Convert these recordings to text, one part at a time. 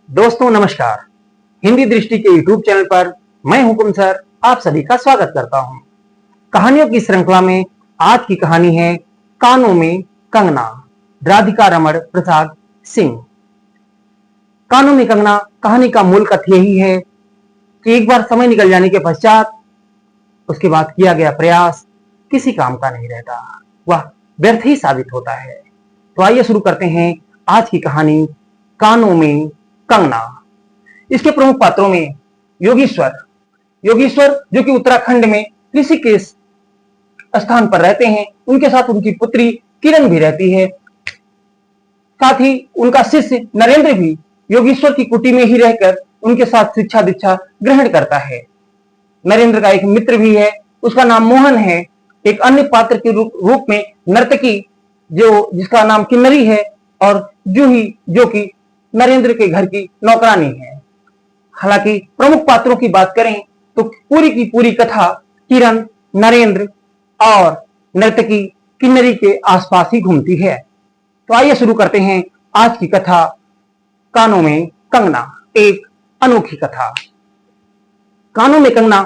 दोस्तों नमस्कार। हिंदी दृष्टि के यूट्यूब चैनल पर मैं हुकुम सर आप सभी का स्वागत करता हूं। कहानियों की श्रृंखला में आज की कहानी है कानों में कंगना, राधिका रमण प्रसाद सिंह। कानों में कंगना कहानी का मूल कथन यही है कि एक बार समय निकल जाने के पश्चात उसके बाद किया गया प्रयास किसी काम का नहीं रहता, वह व्यर्थ ही साबित होता है। तो आइए शुरू करते हैं आज की कहानी कानों में कंगना। इसके प्रमुख पात्रों में योगीश्वर जो कि उत्तराखंड में ऋषिकेश स्थान पर रहते हैं, उनके साथ उनकी पुत्री किरण भी रहती है। साथ ही उनका शिष्य नरेंद्र भी योगीश्वर की कुटी में ही रहकर उनके साथ शिक्षा दीक्षा ग्रहण करता है। नरेंद्र का एक मित्र भी है, उसका नाम मोहन है। एक अन्य पात्र के रूप में नर्तकी जिसका नाम किन्नरी है, और जूही जो कि नरेंद्र के घर की नौकरानी है। हालांकि प्रमुख पात्रों की बात करें तो पूरी की पूरी कथा किरण, नरेंद्र और नर्तकी किन्नरी के आसपास ही घूमती है। तो आइए शुरू करते हैं आज की कथा कानों में कंगना, एक अनोखी कथा। कानों में कंगना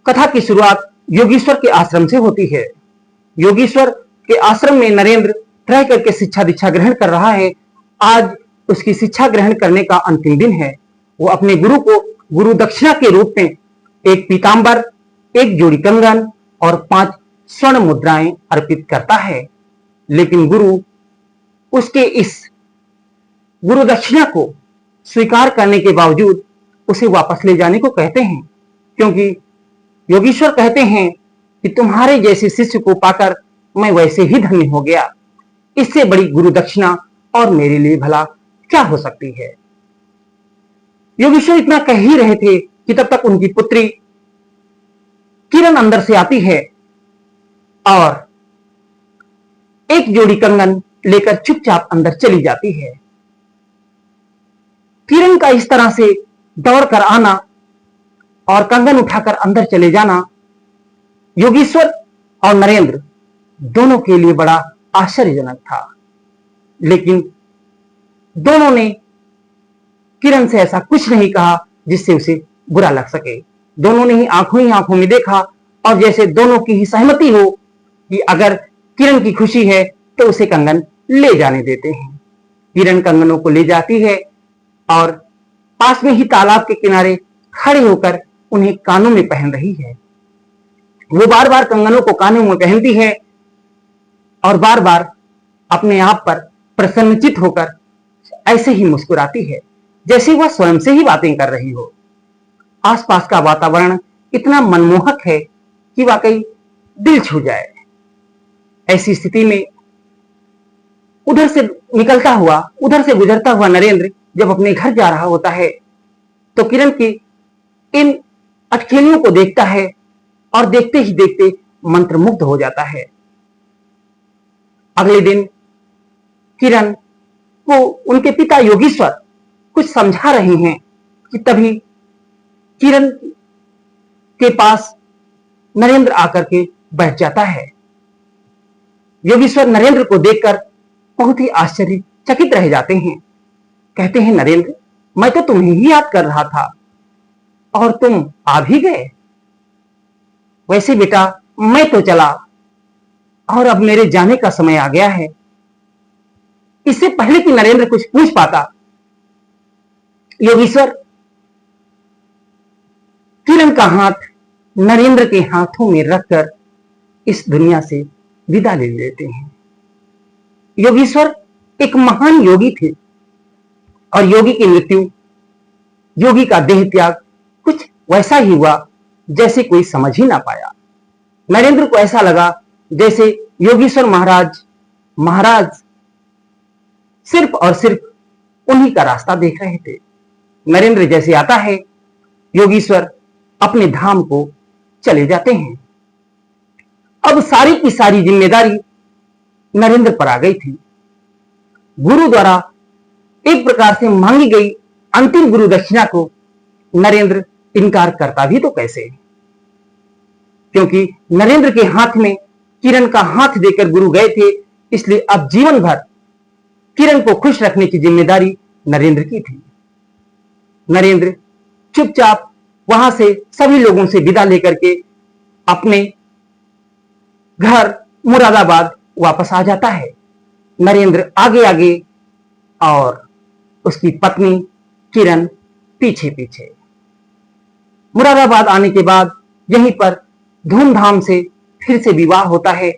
कथा की शुरुआत योगीश्वर के आश्रम से होती है। योगीश्वर के आश्रम में नरेंद्र रह करके शिक्षा दीक्षा ग्रहण कर रहा है। आज उसकी शिक्षा ग्रहण करने का अंतिम दिन है। वो अपने गुरु को गुरु दक्षिणा के रूप में एक पीतांबर, एक जोड़ी कंगन और 5 स्वर्ण मुद्राएं अर्पित करता है। लेकिन गुरु उसके इस गुरु दक्षिणा को स्वीकार करने के बावजूद उसे वापस ले जाने को कहते हैं, क्योंकि योगीश्वर कहते हैं कि तुम्हारे जैसे शिष्य को पाकर मैं वैसे ही धन्य हो गया। इससे बड़ी गुरु दक्षिणा और मेरे लिए भला क्या हो सकती है। योगेश्वर इतना कह ही रहे थे कि तब तक उनकी पुत्री किरण अंदर से आती है और एक जोड़ी कंगन लेकर चुपचाप अंदर चली जाती है। किरण का इस तरह से दौड़कर आना और कंगन उठाकर अंदर चले जाना योगेश्वर और नरेंद्र दोनों के लिए बड़ा आश्चर्यजनक था। लेकिन दोनों ने किरण से ऐसा कुछ नहीं कहा जिससे उसे बुरा लग सके। दोनों ने ही आंखों में देखा, और जैसे दोनों की ही सहमति हो कि अगर किरण की खुशी है तो उसे कंगन ले जाने देते हैं। किरण कंगनों को ले जाती है और पास में ही तालाब के किनारे खड़े होकर उन्हें कानों में पहन रही है। वो बार बार कंगनों को कानों में पहनती है और बार बार अपने आप पर प्रसन्नचित होकर ऐसे ही मुस्कुराती है जैसे वह स्वयं से ही बातें कर रही हो। आसपास का वातावरण इतना मनमोहक है कि वाकई दिल छू जाए। ऐसी स्थिति में उधर से गुजरता हुआ नरेंद्र जब अपने घर जा रहा होता है तो किरण की इन अटखेलियों को देखता है और देखते ही देखते मंत्रमुग्ध हो जाता है। अगले दिन किरण को उनके पिता योगीश्वर कुछ समझा रहे हैं कि तभी किरण के पास नरेंद्र आकर के बैठ जाता है। योगीश्वर नरेंद्र को देखकर बहुत ही आश्चर्यचकित रह जाते हैं। कहते हैं, नरेंद्र, मैं तो तुम्हें ही याद कर रहा था और तुम आ भी गए। वैसे बेटा मैं तो चला और अब मेरे जाने का समय आ गया है। इससे पहले कि नरेंद्र कुछ पूछ पाता, योगीश्वर किरण का हाथ नरेंद्र के हाथों में रखकर इस दुनिया से विदा ले लेते हैं। योगीश्वर एक महान योगी थे और योगी की मृत्यु, योगी का देह त्याग कुछ वैसा ही हुआ जैसे कोई समझ ही ना पाया। नरेंद्र को ऐसा लगा जैसे योगीश्वर महाराज सिर्फ और सिर्फ उन्हीं का रास्ता देख रहे थे। नरेंद्र जैसे आता है, योगीश्वर अपने धाम को चले जाते हैं। अब सारी की सारी जिम्मेदारी नरेंद्र पर आ गई थी। गुरु द्वारा एक प्रकार से मांगी गई अंतिम गुरु दक्षिणा को नरेंद्र इनकार करता भी तो कैसे, क्योंकि नरेंद्र के हाथ में किरण का हाथ देकर गुरु गए थे, इसलिए अब जीवन भर किरण को खुश रखने की जिम्मेदारी नरेंद्र की थी। नरेंद्र चुपचाप वहां से सभी लोगों से विदा लेकर के अपने घर मुरादाबाद वापस आ जाता है। नरेंद्र आगे आगे और उसकी पत्नी किरण पीछे पीछे। मुरादाबाद आने के बाद यहीं पर धूमधाम से फिर से विवाह होता है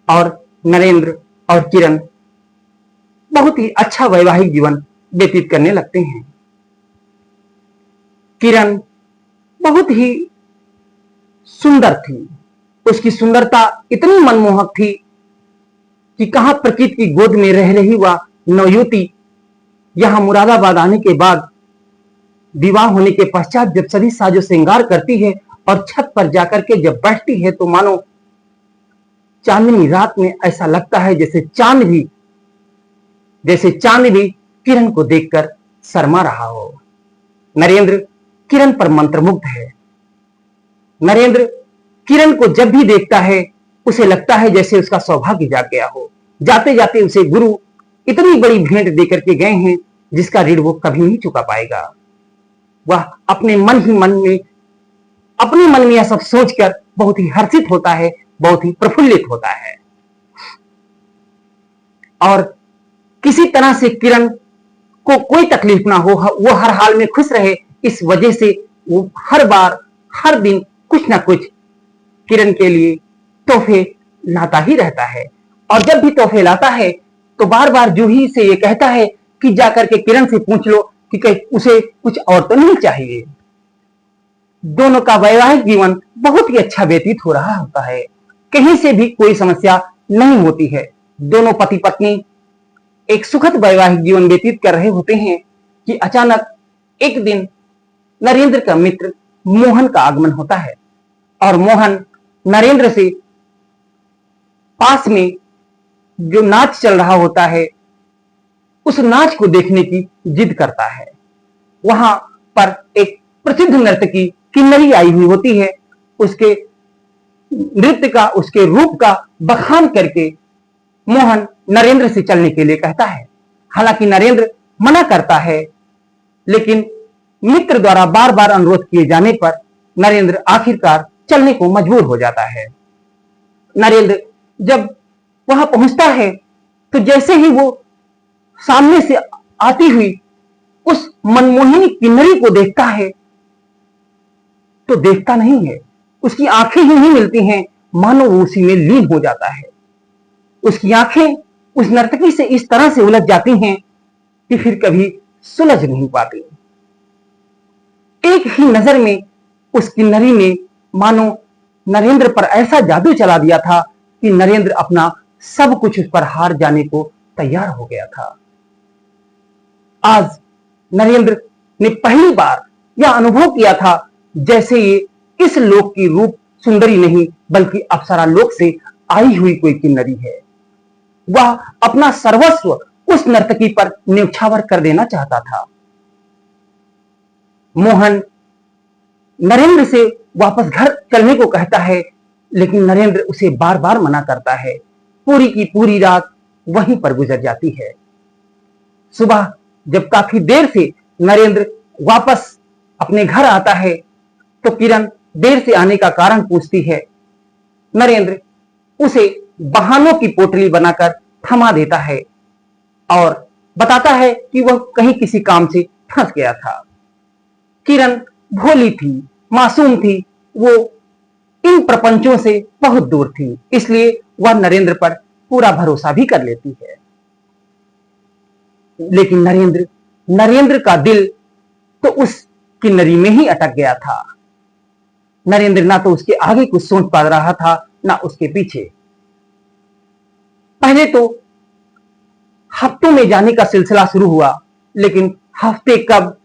और नरेंद्र और किरण बहुत ही अच्छा वैवाहिक जीवन व्यतीत करने लगते हैं। किरण बहुत ही सुंदर थी। उसकी सुंदरता इतनी मनमोहक थी कि कहां प्रकृति की गोद में रह रही वह नवयुवती यहां मुरादाबाद आने के बाद विवाह होने के पश्चात जब सभी साजो श्रृंगार करती है और छत पर जाकर के जब बैठती है तो मानो चांदनी रात में ऐसा लगता है जैसे चांद भी किरण को देखकर शर्मा रहा हो। नरेंद्र किरण पर मंत्रमुग्ध है। नरेंद्र किरण को जब भी देखता है उसे लगता है जैसे उसका सौभाग्य जाग गया हो। जाते जाते उसे गुरु इतनी बड़ी भेंट देकर के गए हैं जिसका ऋण वो कभी नहीं चुका पाएगा। वह अपने मन में यह सब सोचकर बहुत ही हर्षित होता है, बहुत ही प्रफुल्लित होता है और किसी तरह से किरण को कोई तकलीफ ना हो, वो हर हाल में खुश रहे, इस वजह से वो हर बार हर दिन कुछ ना कुछ किरण के लिए तोहफे लाता ही रहता है। और जब भी तोहफे लाता है तो बार बार जूही से ये कहता है कि जाकर के किरण से पूछ लो कि उसे कुछ और तो नहीं चाहिए। दोनों का वैवाहिक जीवन बहुत ही अच्छा व्यतीत हो रहा होता है, कहीं से भी कोई समस्या नहीं होती है। दोनों पति पत्नी एक सुखद वैवाहिक जीवन व्यतीत कर रहे होते हैं कि अचानक एक दिन नरेंद्र का मित्र मोहन का आगमन होता है और मोहन नरेंद्र से पास में जो नाच चल रहा होता है उस नाच को देखने की जिद करता है। वहां पर एक प्रसिद्ध नर्तकी किन्नरी आई हुई होती है। उसके नृत्य का, उसके रूप का बखान करके मोहन नरेंद्र से चलने के लिए कहता है। हालांकि नरेंद्र मना करता है, लेकिन मित्र द्वारा बार बार अनुरोध किए जाने पर नरेंद्र आखिरकार चलने को मजबूर हो जाता है। नरेंद्र जब वहां पहुंचता है तो जैसे ही वो सामने से आती हुई उस मनमोहिनी किन्नरी को देखता है तो देखता नहीं है, उसकी आंखें ही नहीं मिलती हैं, मानो वो उसी में लीन हो जाता है। उसकी आंखें उस नर्तकी से इस तरह से उलझ जाती हैं कि फिर कभी सुलझ नहीं पाती। एक ही नजर में उस किन्नरी ने मानो नरेंद्र पर ऐसा जादू चला दिया था कि नरेंद्र अपना सब कुछ उस पर हार जाने को तैयार हो गया था। आज नरेंद्र ने पहली बार यह अनुभव किया था जैसे ये इस लोक की रूप सुंदरी नहीं बल्कि अप्सरा लोक से आई हुई कोई किन्नरी है। वह अपना सर्वस्व उस नर्तकी पर न्यौछावर कर देना चाहता था। मोहन नरेंद्र से वापस घर चलने को कहता है, लेकिन नरेंद्र उसे बार बार मना करता है। पूरी की पूरी रात वहीं पर गुजर जाती है। सुबह जब काफी देर से नरेंद्र वापस अपने घर आता है तो किरण देर से आने का कारण पूछती है। नरेंद्र उसे बहानों की पोटली बनाकर थमा देता है और बताता है कि वह कहीं किसी काम से फंस गया था। किरण भोली थी, मासूम थी, वो इन प्रपंचों से बहुत दूर थी, इसलिए वह नरेंद्र पर पूरा भरोसा भी कर लेती है। लेकिन नरेंद्र का दिल तो उस किन्नरी में ही अटक गया था। नरेंद्र ना तो उसके आगे कुछ सोच पा रहा था ना उसके पीछे। पहले तो हफ्तों में जाने का सिलसिला शुरू हुआ, लेकिन हफ्ते कब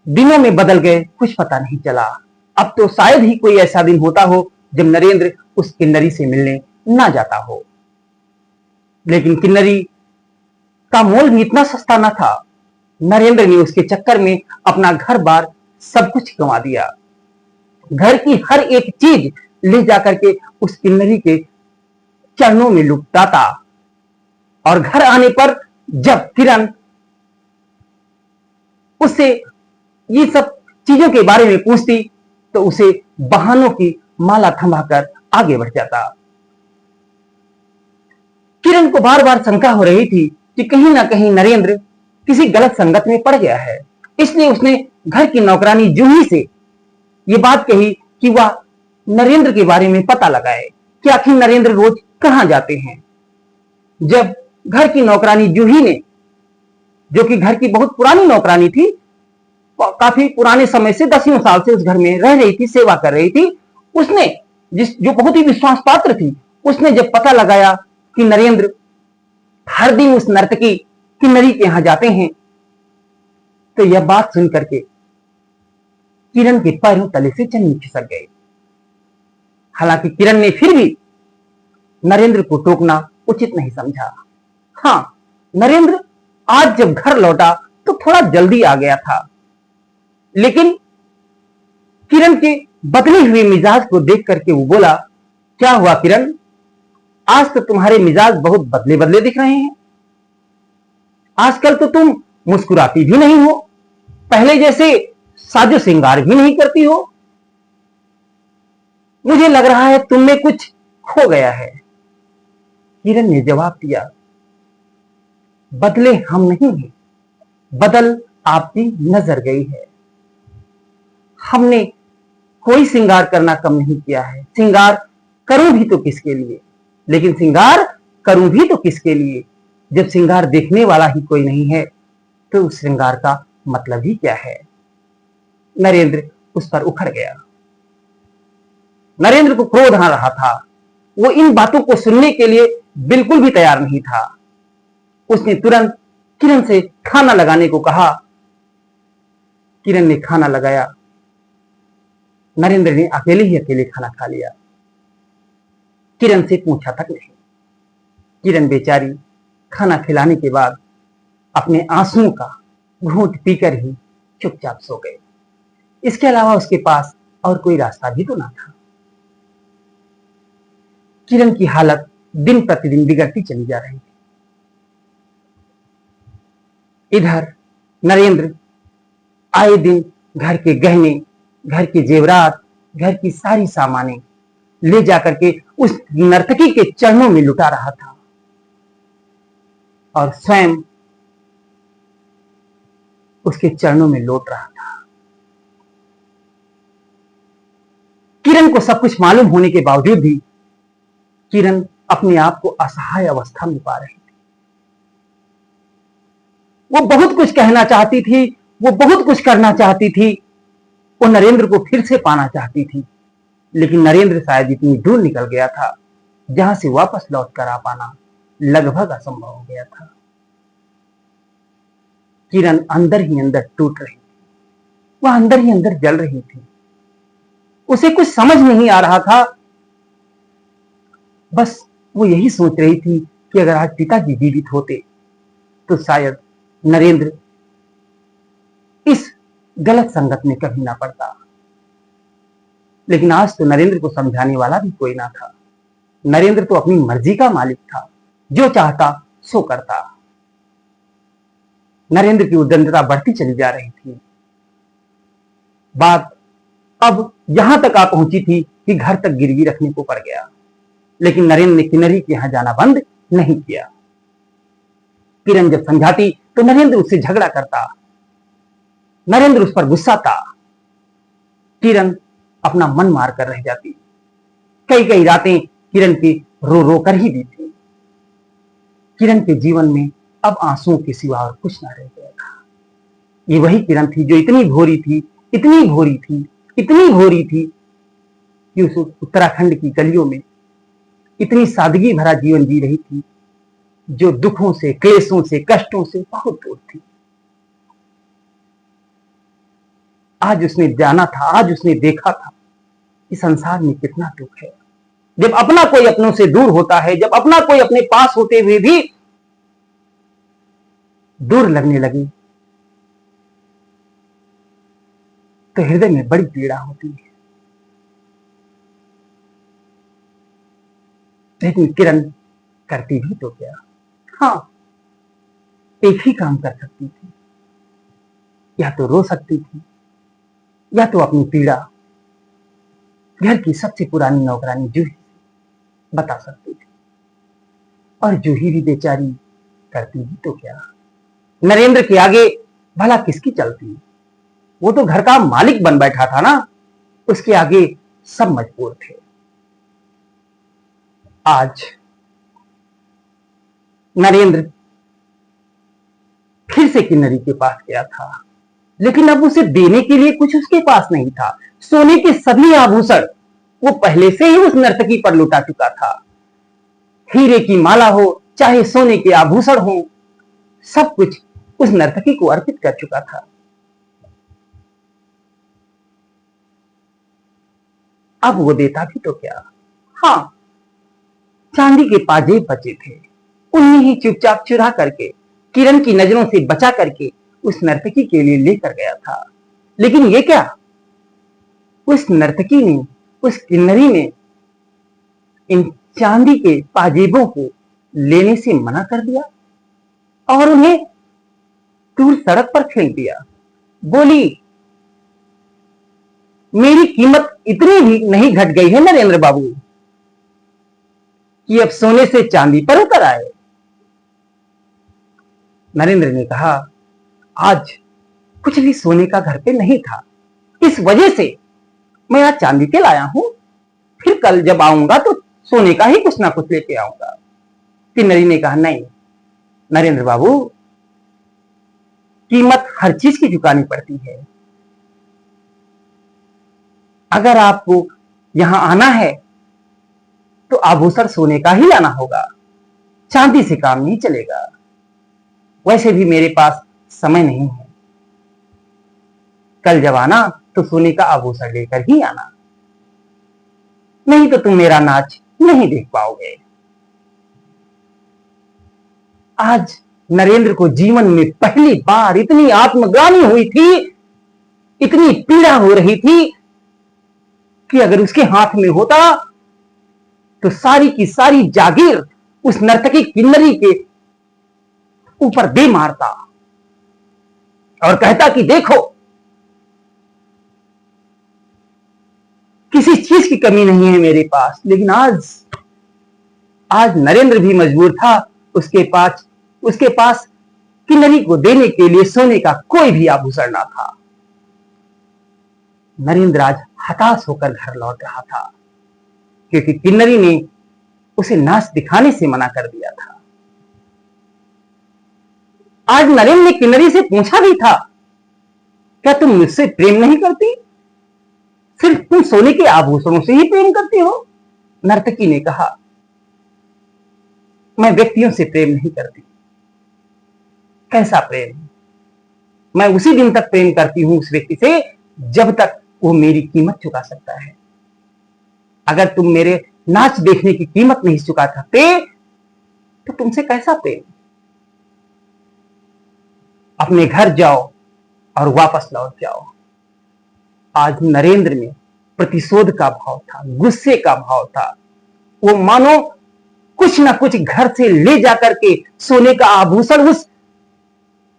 दिनों में बदल गए कुछ पता नहीं चला। अब तो शायद ही कोई ऐसा दिन होता हो जब नरेंद्र उस किन्नरी से मिलने ना जाता हो। लेकिन किन्नरी का मोल भी इतना सस्ता न था। नरेंद्र ने उसके चक्कर में अपना घर बार सब कुछ गंवा दिया। घर की हर एक चीज ले जाकर के उस किन्नरी के चरणों में लुटाता और घर आने पर जब किरण उससे ये सब चीजों के बारे में पूछती तो उसे बहानों की माला थमाकर आगे बढ़ जाता। किरण को बार बार शंका हो रही थी कि कहीं ना कहीं नरेंद्र किसी गलत संगत में पड़ गया है, इसलिए उसने घर की नौकरानी जूही से ये बात कही कि वह नरेंद्र के बारे में पता लगाए कि आखिर नरेंद्र रोज कहां जाते हैं। जब घर की नौकरानी जूही ने, जो कि घर की बहुत पुरानी नौकरानी थी, काफी पुराने समय से 10 साल से उस घर में रह रही थी, सेवा कर रही थी, उसने जो बहुत ही विश्वास पात्र थी, उसने जब पता लगाया कि नरेंद्र हर दिन उस नर्तकी किन्नरी के यहां जाते हैं, तो यह बात सुन करके किरण के पैरों तले से जमीन खिसक गई। हालांकि किरण ने फिर भी नरेंद्र को टोकना उचित नहीं समझा। हां, नरेंद्र आज जब घर लौटा तो थोड़ा जल्दी आ गया था, लेकिन किरण के बदले हुए मिजाज को देख करके वो बोला, क्या हुआ किरण, आज तो तुम्हारे मिजाज बहुत बदले बदले दिख रहे हैं। आजकल तो तुम मुस्कुराती भी नहीं हो, पहले जैसे साजो श्रृंगार भी नहीं करती हो। मुझे लग रहा है तुम में कुछ खो गया है। किरण ने जवाब दिया, बदले हम नहीं हैं, बदल आपकी नजर गई है। हमने कोई श्रृंगार करना कम नहीं किया है। श्रृंगार करूं भी तो किसके लिए, लेकिन श्रृंगार करूं भी तो किसके लिए, जब श्रृंगार देखने वाला ही कोई नहीं है तो उस श्रृंगार का मतलब ही क्या है। नरेंद्र उस पर उखड़ गया। नरेंद्र को क्रोध आ रहा था, वो इन बातों को सुनने के लिए बिल्कुल भी तैयार नहीं था। उसने तुरंत किरण से खाना लगाने को कहा। किरण ने खाना लगाया। नरेंद्र ने अकेले खाना खा लिया, किरण से पूछा तक नहीं। किरण बेचारी खाना खिलाने के बाद अपने आंसुओं का घूंट पीकर ही चुपचाप सो गए। इसके अलावा उसके पास और कोई रास्ता भी तो ना था। किरण की हालत दिन प्रतिदिन बिगड़ती चली जा रही थी। इधर नरेंद्र आए दिन घर के गहने, घर के जेवरात, घर की सारी सामानें ले जाकर के उस नर्तकी के चरणों में लुटा रहा था और स्वयं उसके चरणों में लौट रहा था। किरण को सब कुछ मालूम होने के बावजूद भी किरण अपने आप को असहाय अवस्था में पा रही थी। वो बहुत कुछ कहना चाहती थी, वो बहुत कुछ करना चाहती थी, वो नरेंद्र को फिर से पाना चाहती थी, लेकिन नरेंद्र शायद इतनी दूर निकल गया था जहां से वापस लौट कर आ पाना लगभग असंभव हो गया था। किरण अंदर ही अंदर टूट रही थी, वह अंदर ही अंदर जल रही थी। उसे कुछ समझ नहीं आ रहा था। बस वो यही सोच रही थी कि अगर आज पिताजी जीवित होते तो शायद नरेंद्र इस गलत संगत में कभी ना पड़ता। लेकिन आज तो नरेंद्र को समझाने वाला भी कोई ना था। नरेंद्र तो अपनी मर्जी का मालिक था, जो चाहता सो करता। नरेंद्र की उद्दंडता बढ़ती चली जा रही थी। बात अब यहां तक आ पहुंची थी कि घर तक गिरवी रखने को पड़ गया। लेकिन नरेंद्र ने किन्नरी के यहां जाना बंद नहीं किया। किरण जब समझाती तो नरेंद्र उससे झगड़ा करता, नरेंद्र उस पर गुस्सा था। किरण अपना मन मार कर रह जाती। कई कई रातें किरण की रो रो कर ही बीती। किरण के जीवन में अब आंसुओं के सिवा और कुछ ना रह गया था। ये वही किरण थी जो इतनी भोरी थी, इतनी भोरी थी, इतनी भोरी थी कि उस उत्तराखंड की गलियों में इतनी सादगी भरा जीवन जी रही थी, जो दुखों से, क्लेशों से, कष्टों से बहुत दूर थी। आज उसने जाना था, आज उसने देखा था कि संसार में कितना दुख है। जब अपना कोई अपनों से दूर होता है, जब अपना कोई अपने पास होते हुए भी दूर लगने लगे, तो हृदय में बड़ी पीड़ा होती है। लेकिन किरण करती भी तो क्या? हाँ, एक ही काम कर सकती थी। या तो रो सकती थी, या तो अपनी पीड़ा घर की सबसे पुरानी नौकरानी जूही बता सकती थी। और जूही भी बेचारी करती भी तो क्या, नरेंद्र के आगे भला किसकी चलती? वो तो घर का मालिक बन बैठा था ना, उसके आगे सब मजबूर थे। आज नरेंद्र फिर से किन्नरी के पास गया था, लेकिन अब उसे देने के लिए कुछ उसके पास नहीं था। सोने के सभी आभूषण वो पहले से ही उस नर्तकी पर लुटा चुका था। हीरे की माला हो चाहे सोने के आभूषण हो, सब कुछ उस नर्तकी को अर्पित कर चुका था। अब वो देता भी तो क्या? हाँ, चांदी के पाजेब बचे थे, उन्हें ही चुपचाप चुरा करके किरण की नजरों से बचा करके उस नर्तकी के लिए लेकर गया था। लेकिन ये क्या, उस नर्तकी ने, उस किन्नरी ने इन चांदी के पाजेबों को लेने से मना कर दिया और उन्हें दूर सड़क पर फेंक दिया। बोली, मेरी कीमत इतनी भी नहीं घट गई है नरेंद्र बाबू कि अब सोने से चांदी पर उतर आए। नरेंद्र ने कहा, आज कुछ भी सोने का घर पे नहीं था, इस वजह से मैं आज चांदी के लाया हूं। फिर कल जब आऊंगा तो सोने का ही कुछ ना कुछ लेके आऊंगा। किन्नरी ने कहा, नहीं नरेंद्र बाबू, कीमत हर चीज की चुकानी पड़ती है। अगर आपको यहां आना है तो आभूषण सोने का ही लाना होगा, चांदी से काम नहीं चलेगा। वैसे भी मेरे पास समय नहीं है, कल जब आना तो सोने का आभूषण लेकर ही आना, नहीं तो तुम मेरा नाच नहीं देख पाओगे। आज नरेंद्र को जीवन में पहली बार इतनी आत्मग्लानि हुई थी, इतनी पीड़ा हो रही थी कि अगर उसके हाथ में होता तो सारी की सारी जागीर उस नर्तकी किन्नरी के ऊपर दे मारता और कहता कि देखो, किसी चीज की कमी नहीं है मेरे पास। लेकिन आज नरेंद्र भी मजबूर था, उसके पास किन्नरी को देने के लिए सोने का कोई भी आभूषण ना था। नरेंद्र आज हताश होकर घर लौट रहा था, क्योंकि किन्नरी ने उसे नाच दिखाने से मना कर दिया था। आज नरेंद्र ने किन्नरी से पूछा भी था, क्या तुम मुझसे प्रेम नहीं करती, सिर्फ तुम सोने के आभूषणों से ही प्रेम करती हो? नर्तकी ने कहा, मैं व्यक्तियों से प्रेम नहीं करती। कैसा प्रेम? मैं उसी दिन तक प्रेम करती हूं उस व्यक्ति से जब तक वो मेरी कीमत चुका सकता है। अगर तुम मेरे नाच देखने की कीमत नहीं चुका सकते तो तुमसे कैसा प्रेम? अपने घर जाओ और वापस लौट जाओ। आज नरेंद्र में प्रतिशोध का भाव था, गुस्से का भाव था। वो मानो कुछ ना कुछ घर से ले जाकर के सोने का आभूषण उस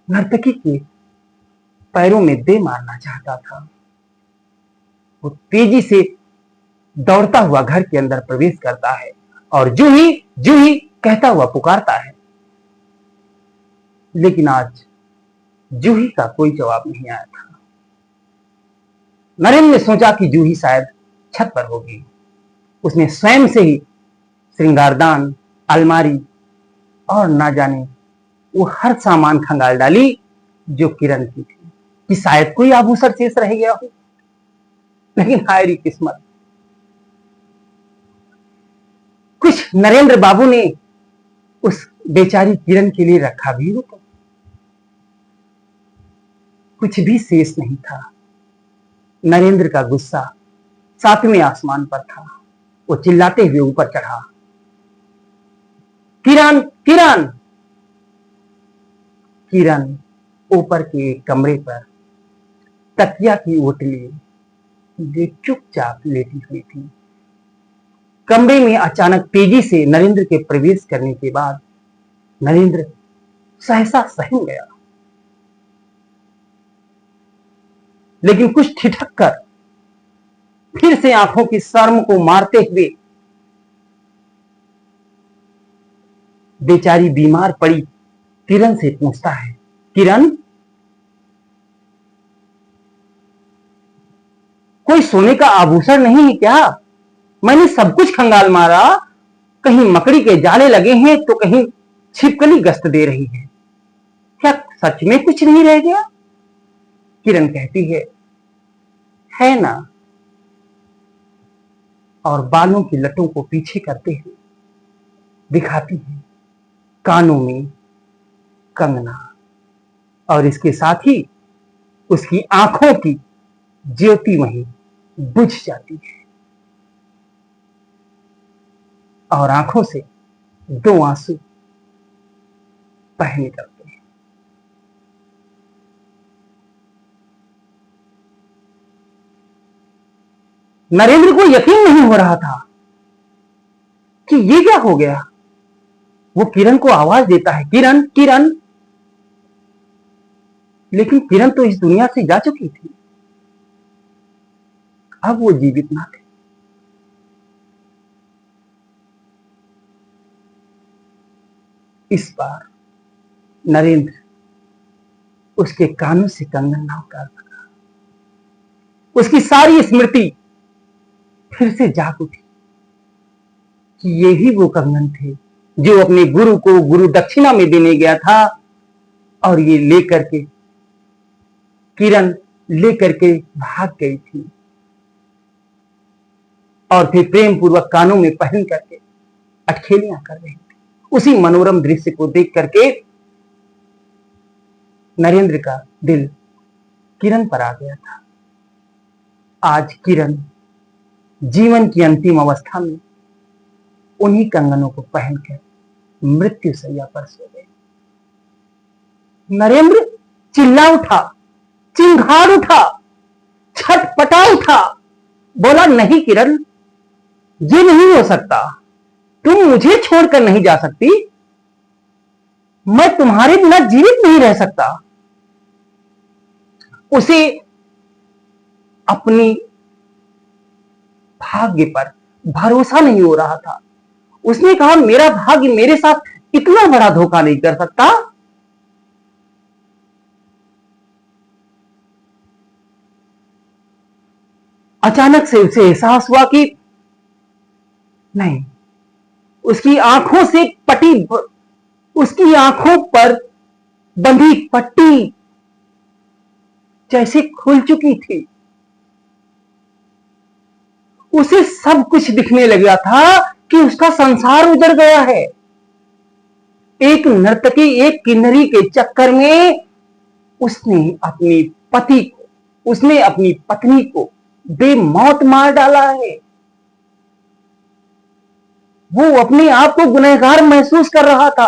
नर्तकी के पैरों में दे मारना चाहता था। वो तेजी से दौड़ता हुआ घर के अंदर प्रवेश करता है और जूही जूही कहता हुआ पुकारता है, लेकिन आज जूही का कोई जवाब नहीं आया था। नरेंद्र ने सोचा कि जूही शायद छत पर होगी। उसने स्वयं से ही श्रृंगारदान, अलमारी और ना जाने वो हर सामान खंगाल डाली जो किरण की थी, कि शायद कोई आभूषण शेष रह गया हो। लेकिन हाय री किस्मत, कुछ नरेंद्र बाबू ने उस बेचारी किरण के लिए रखा भी हो तो कुछ भी शेष नहीं था। नरेंद्र का गुस्सा सातवें आसमान पर था। वो चिल्लाते हुए ऊपर चढ़ा, किरण किरण। किरण ऊपर के कमरे पर तकिया की ओट लिए जो चुपचाप लेटी हुई थी। कमरे में अचानक तेजी से नरेंद्र के प्रवेश करने के बाद नरेंद्र सहसा सहम गया। लेकिन कुछ ठिठक कर फिर से आंखों की शर्म को मारते हुए बेचारी बीमार पड़ी किरण से पूछता है, किरण, कोई सोने का आभूषण नहीं है क्या? मैंने सब कुछ खंगाल मारा, कहीं मकड़ी के जाले लगे हैं तो कहीं छिपकली गश्त दे रही है, क्या सच में कुछ नहीं रह गया? किरण कहती है ना, और बालों की लटों को पीछे करते हुए दिखाती है कानों में कंगना, और इसके साथ ही उसकी आंखों की ज्योति वहीं बुझ जाती है और आंखों से दो आंसू बह निकलते हैं। नरेंद्र को यकीन नहीं हो रहा था कि ये क्या हो गया। वो किरण को आवाज देता है, किरण, किरण, लेकिन किरण तो इस दुनिया से जा चुकी थी, अब वो जीवित ना थे। इस बार नरेंद्र उसके कानों से कंगन ना उतार सका। उसकी सारी स्मृति फिर से जाग उठी कि ये ही वो कंगन थे जो अपने गुरु को गुरु दक्षिणा में देने गया था, और ये लेकर के किरण लेकर के भाग गई थी और फिर प्रेम पूर्वक कानों में पहन करके अटखेलियां कर रही थी। उसी मनोरम दृश्य को देख करके नरेंद्र का दिल किरण पर आ गया था। आज किरण जीवन की अंतिम अवस्था में उन्हीं कंगनों को पहनकर मृत्यु शैया पर सो गए। नरेंद्र चिल्ला उठा, चिंगार उठा, छटपटा उठा, बोला, नहीं किरण, ये नहीं हो सकता, तुम मुझे छोड़कर नहीं जा सकती, मैं तुम्हारे बिना जीवित नहीं रह सकता। उसे अपनी भाग्य पर भरोसा नहीं हो रहा था। उसने कहा, मेरा भाग्य मेरे साथ इतना बड़ा धोखा नहीं कर सकता। अचानक से उसे एहसास हुआ कि नहीं, उसकी आंखों से उसकी आंखों पर बंधी पट्टी जैसे खुल चुकी थी। उसे सब कुछ दिखने लगा था कि उसका संसार उजड़ गया है। एक नर्तकी, एक किन्नरी के चक्कर में उसने अपनी पत्नी को बेमौत मार डाला है। वो अपने आप को गुनहगार महसूस कर रहा था।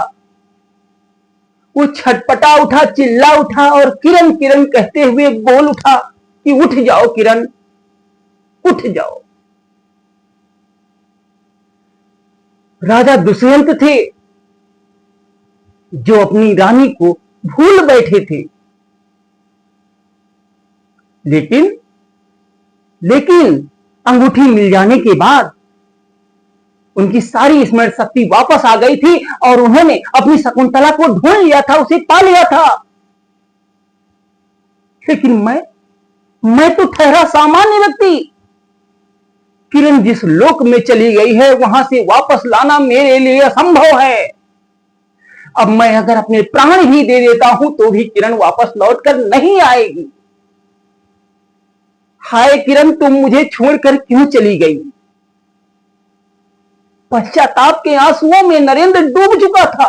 वो छटपटा उठा, चिल्ला उठा और किरण, किरण कहते हुए बोल उठा कि उठ जाओ किरण, उठ जाओ। राजा दुष्यंत थे जो अपनी रानी को भूल बैठे थे, लेकिन अंगूठी मिल जाने के बाद उनकी सारी स्मरण शक्ति वापस आ गई थी और उन्होंने अपनी शकुंतला को ढूंढ लिया था, उसे पा लिया था। लेकिन मैं तो ठहरा सामान्य व्यक्ति। किरण जिस लोक में चली गई है वहां से वापस लाना मेरे लिए असंभव है। अब मैं अगर अपने प्राण ही दे देता हूं तो भी किरण वापस लौटकर नहीं आएगी। हाय किरण, तुम मुझे छोड़कर क्यों चली गई? पश्चाताप के आंसुओं में नरेंद्र डूब चुका था।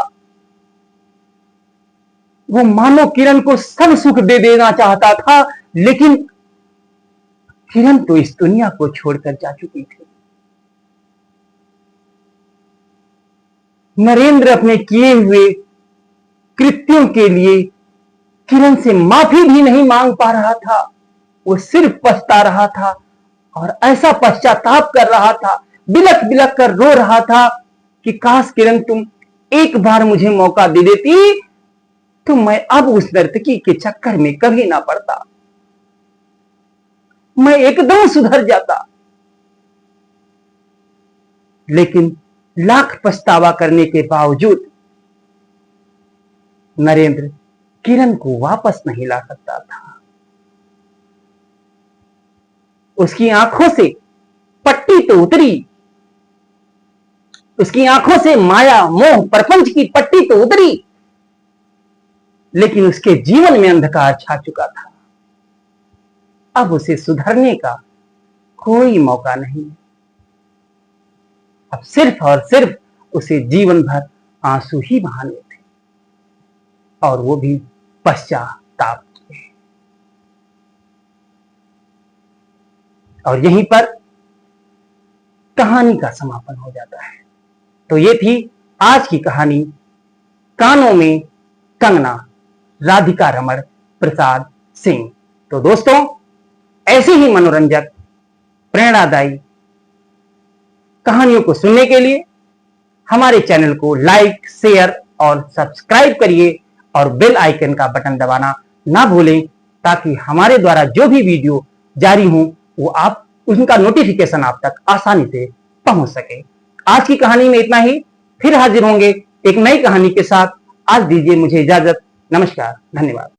वो मानो किरण को सब सुख दे देना चाहता था, लेकिन किरण तो इस दुनिया को छोड़कर जा चुकी थी। नरेंद्र अपने किए हुए कृत्यों के लिए किरण से माफी भी नहीं मांग पा रहा था। वो सिर्फ पछता रहा था और ऐसा पश्चाताप कर रहा था, बिलख बिलख कर रो रहा था कि काश किरण तुम एक बार मुझे मौका दे देती तो मैं अब उस नर्तकी के चक्कर में कभी ना पड़ता। मैं एकदम सुधर जाता। लेकिन लाख पछतावा करने के बावजूद नरेंद्र किरण को वापस नहीं ला सकता था। उसकी आंखों से पट्टी तो उतरी, उसकी आंखों से माया मोह प्रपंच की पट्टी तो उतरी, लेकिन उसके जीवन में अंधकार छा चुका था। अब उसे सुधरने का कोई मौका नहीं। अब सिर्फ और सिर्फ उसे जीवन भर आंसू ही बहाने थे, और वो भी पश्चाताप के। और यहीं पर कहानी का समापन हो जाता है। तो ये थी आज की कहानी, कानों में कंगना, राधिका रमण प्रसाद सिंह। तो दोस्तों, ऐसे ही मनोरंजक प्रेरणादायी कहानियों को सुनने के लिए हमारे चैनल को लाइक, शेयर और सब्सक्राइब करिए, और बेल आइकन का बटन दबाना ना भूलें, ताकि हमारे द्वारा जो भी वीडियो जारी हो वो आप उनका नोटिफिकेशन आप तक आसानी से पहुंच सके। आज की कहानी में इतना ही। फिर हाजिर होंगे एक नई कहानी के साथ। आज दीजिए मुझे इजाजत। नमस्कार, धन्यवाद।